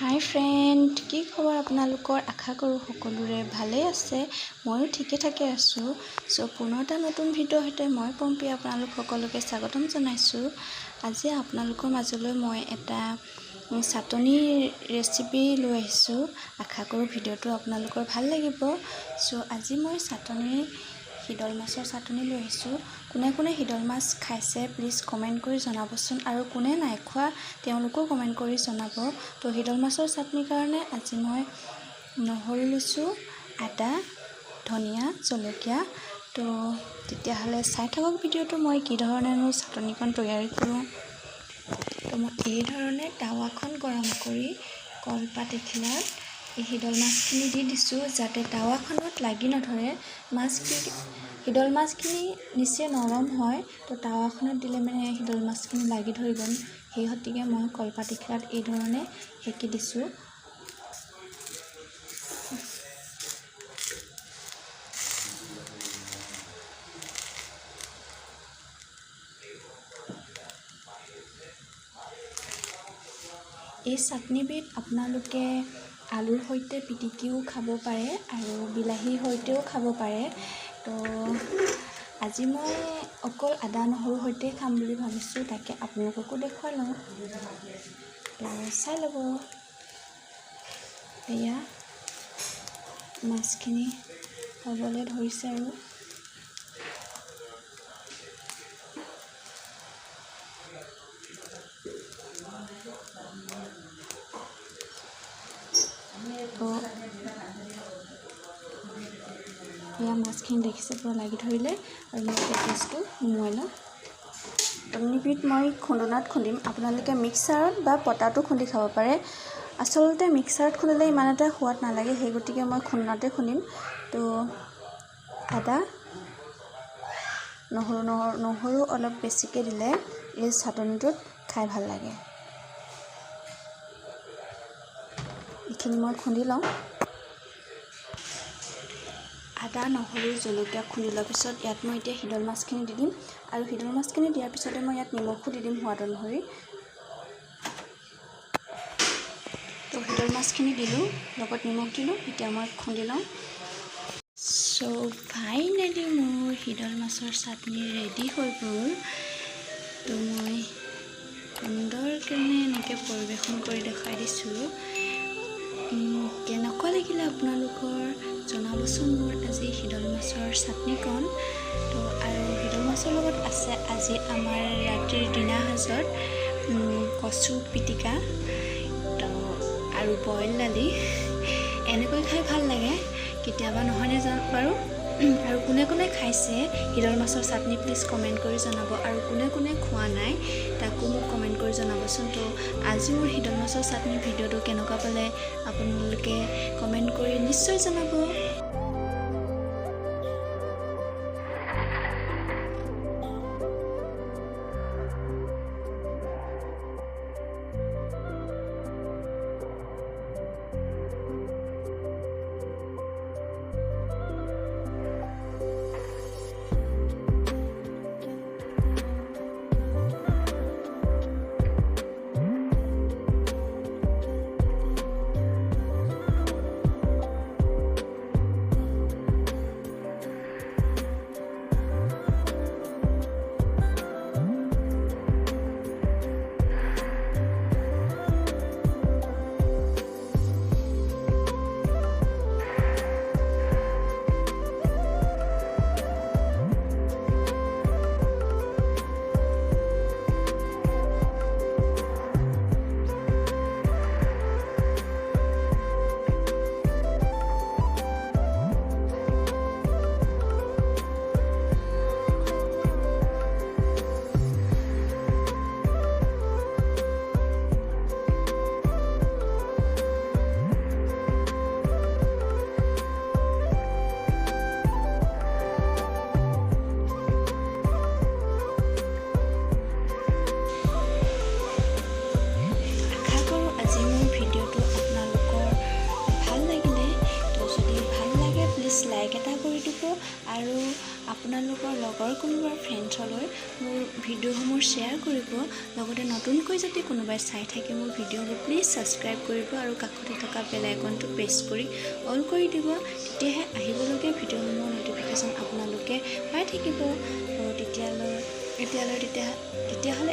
হাই friend, কি খবৰ আপোনালোকৰ? আশা কৰোঁ সকলোৰে ভালেই আছে। ময়ো ঠিকে ঠাকে আছোঁ। পুনৰ এটা নতুন ভিডিঅ'ৰ সৈতে মই পম্পী আপোনালোক সকলোকে স্বাগতম জনাইছোঁ। আজি আপোনালোকৰ মাজলৈ মই এটা চাটনিৰ ৰেচিপি লৈ আহিছোঁ। আশা কৰোঁ ভিডিঅ'টো আপোনালোকৰ ভাল লাগিব। আজি মই হীদল মাছৰ চাটনি লৈ আহিছোঁ। কোনে কোনে হীদল মাছ খাইছে প্লিজ কমেণ্ট কৰি জনাবচোন, আৰু কোনে নাই খোৱা তেওঁলোকেও কমেণ্ট কৰি জনাব। হীদল মাছৰ চাটনিৰ কাৰণে আজি মই নহৰু লৈছোঁ, আদা, ধনিয়া, জলকীয়া। তেতিয়াহ'লে চাই থাকক ভিডিঅ'টো মই কি ধৰণেনো চাটনিখন তৈয়াৰী কৰোঁ। মই এই ধৰণে টাৱাখন গৰম কৰি কলপাত এখিলাত এই হীদল মাছখিনি দি দিছোঁ, যাতে টাৱাখনত লাগি নধৰে। হীদল মাছখিনি নিচেই নৰম হয়, টাৱাখনত দিলে হীদল মাছখিনি লাগি ধৰিব। সেই গতিকে মই কলপাত এখিলাত এই ধৰণে সেকি দিছোঁ। এই চাটনিবিধ আপোনালোকে আলুৰ সৈতে পিটিকিও খাব পাৰে আৰু বিলাহীৰ সৈতেও খাব পাৰে। আজি মই অকল আদা নহৰুৰ সৈতে খাম বুলি ভাবিছোঁ, তাকে আপোনালোককো দেখুৱাই লওঁ। চাই ল'ব। এয়া মাছখিনি হ'বলৈ ধৰিছে আৰু এয়া মাছখিনি দেখিছে পূৰা লাগি ধৰিলে, আৰু মই পেকেজটো নুমুৱাই লওঁ। চাটনিবিধ মই খুন্দনাত খুন্দিম। আপোনালোকে মিক্সাৰত বা পটাটো খুন্দি খাব পাৰে। আচলতে মিক্সাৰত খুন্দিলে ইমান এটা সোৱাদ নালাগে, সেই গতিকে মই খুন্দনাতে খুন্দিম। আদা, নহৰু অলপ বেছিকৈ দিলে এই চাটনিটোত খাই ভাল লাগে। এইখিনি মই খুন্দি লওঁ। আদা, নহৰু, জলকীয়া খুন্দি লোৱাৰ পিছত ইয়াত মই এতিয়া হীদল মাছখিনি দি দিম, আৰু হীদল মাছখিনি দিয়াৰ পিছতে মই ইয়াত নিমখো দি দিম সোৱাদ অনুসৰি। হীদল মাছখিনি দিলোঁ, লগত নিমখ দিলোঁ। এতিয়া মই খুন্দি লওঁ। ফাইনেলি মোৰ হীদল মাছৰ চাটনি ৰেডি হৈ গ'ল। মই সুন্দৰকৈ এনেকৈ পৰিৱেশন কৰি দেখুৱাই দিছোঁ। কেনেকুৱা লাগিলে আপোনালোকৰ জনাবচোন মোৰ আজি হীদল মাছৰ চাটনিকণ। আৰু হীদল মাছৰ লগত আছে আজি আমাৰ ৰাতিৰ দিনাৰ সাজত কচু পিটিকা আৰু বইল দালি। এনেকৈ খাই ভাল লাগে কেতিয়াবা, নহয়নে বাৰু? আৰু কোনে কোনে খাইছে হীদল মাছৰ চাটনি প্লিজ কমেণ্ট কৰি জনাব, আৰু কোনে কোনে খোৱা নাই তাকো মোক কমেণ্ট কৰি জনাবচোন। আজি মোৰ হীদল মাছৰ চাটনি ভিডিঅ'টো কেনেকুৱা পালে আপোনালোকে কমেণ্ট কৰি নিশ্চয় জনাব। আপোনালোকৰ লগৰ কোনোবা ফ্ৰেণ্ডছলৈ মোৰ ভিডিঅ'সমূহ শ্বেয়াৰ কৰিব লগতে নতুনকৈ যদি কোনোবাই চাই থাকে মোৰ ভিডিঅ'বোৰ প্লিজ ছাবস্ক্ৰাইব কৰিব আৰু কাষতে থকা বেল আইকনটো প্ৰেছ কৰি অল কৰি দিব তেতিয়াহে আহিবলগীয়া ভিডিঅ'সমূহৰ নটিফিকেশ্যন আপোনালোকে পাই থাকিব আৰু তেতিয়াহ'লে